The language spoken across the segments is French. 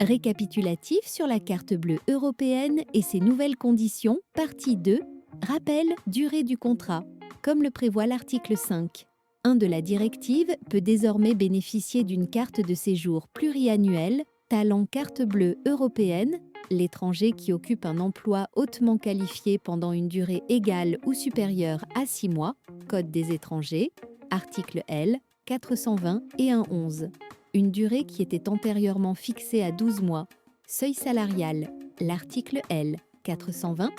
Récapitulatif sur la carte bleue européenne et ses nouvelles conditions, partie 2, rappel durée du contrat, comme le prévoit l'article 5. Un de la directive peut désormais bénéficier d'une carte de séjour pluriannuelle, talent carte bleue européenne, l'étranger qui occupe un emploi hautement qualifié pendant une durée égale ou supérieure à 6 mois, Code des étrangers, article L. 420 et 111. Une durée qui était antérieurement fixée à 12 mois. Seuil salarial, l'article L. 420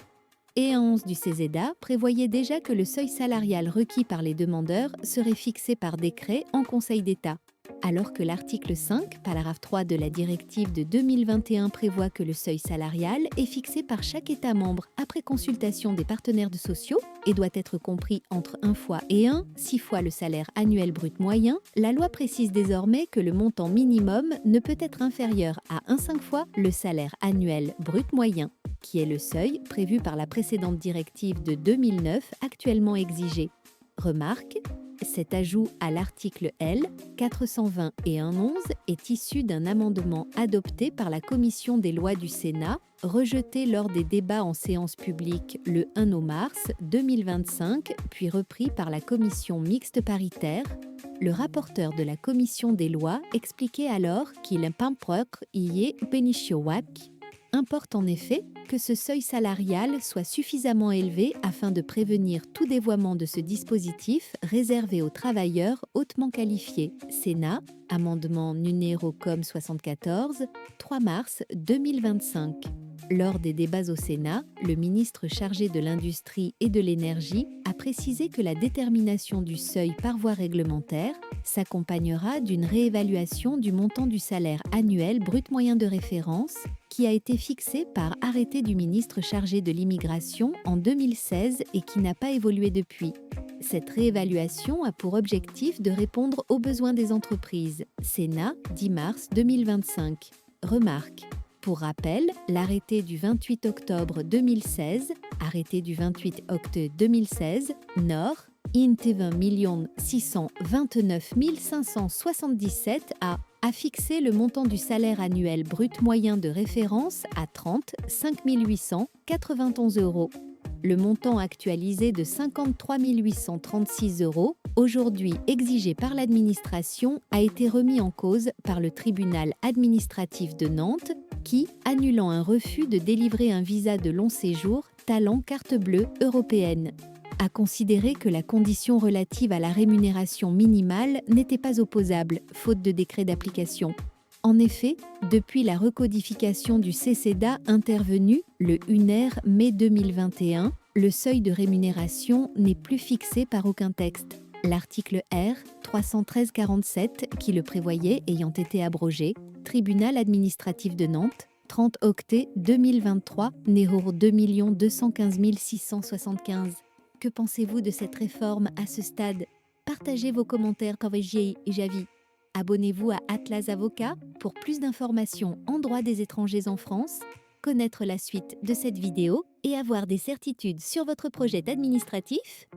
et 111 du CESEDA prévoyait déjà que le seuil salarial requis par les demandeurs serait fixé par décret en Conseil d'État, alors que l'article 5, paragraphe 3 de la directive de 2021 prévoit que le seuil salarial est fixé par chaque État membre après consultation des partenaires sociaux et doit être compris entre 1 fois et 6 fois le salaire annuel brut moyen. La loi précise désormais que le montant minimum ne peut être inférieur à 1,5 fois le salaire annuel brut moyen, qui est le seuil prévu par la précédente directive de 2009 actuellement exigé. Remarque, cet ajout à l'article L. 420 et 111 est issu d'un amendement adopté par la Commission des lois du Sénat, rejeté lors des débats en séance publique le 1 mars 2025, puis repris par la Commission mixte paritaire. Le rapporteur de la Commission des lois expliquait alors qu'il importe en effet que ce seuil salarial soit suffisamment élevé afin de prévenir tout dévoiement de ce dispositif réservé aux travailleurs hautement qualifiés. Sénat, amendement numéro COM 74, 3 mars 2025. Lors des débats au Sénat, le ministre chargé de l'Industrie et de l'Énergie a précisé que la détermination du seuil par voie réglementaire s'accompagnera d'une réévaluation du montant du salaire annuel brut moyen de référence qui a été fixé par arrêté du ministre chargé de l'immigration en 2016 et qui n'a pas évolué depuis. Cette réévaluation a pour objectif de répondre aux besoins des entreprises. Sénat, 10 mars 2025. Remarque. Pour rappel, l'arrêté du 28 octobre 2016, arrêté du 28 octobre 2016, NOR, INT 20 629 577 a fixé le montant du salaire annuel brut moyen de référence à 35 891 €. Le montant actualisé de 53 836 €, aujourd'hui exigé par l'administration, a été remis en cause par le tribunal administratif de Nantes qui, annulant un refus de délivrer un visa de long séjour, talent carte bleue européenne, a considéré que la condition relative à la rémunération minimale n'était pas opposable, faute de décret d'application. En effet, depuis la recodification du CESEDA intervenue le 1er mai 2021, le seuil de rémunération n'est plus fixé par aucun texte. L'article R. 313-47, qui le prévoyait ayant été abrogé, Tribunal administratif de Nantes, 30 octet 2023, Nérour 2 215 675. Que pensez-vous de cette réforme à ce stade? Partagez vos commentaires quand et Javi. Abonnez-vous à Atlas Avocat pour plus d'informations en droit des étrangers en France, connaître la suite de cette vidéo et avoir des certitudes sur votre projet administratif.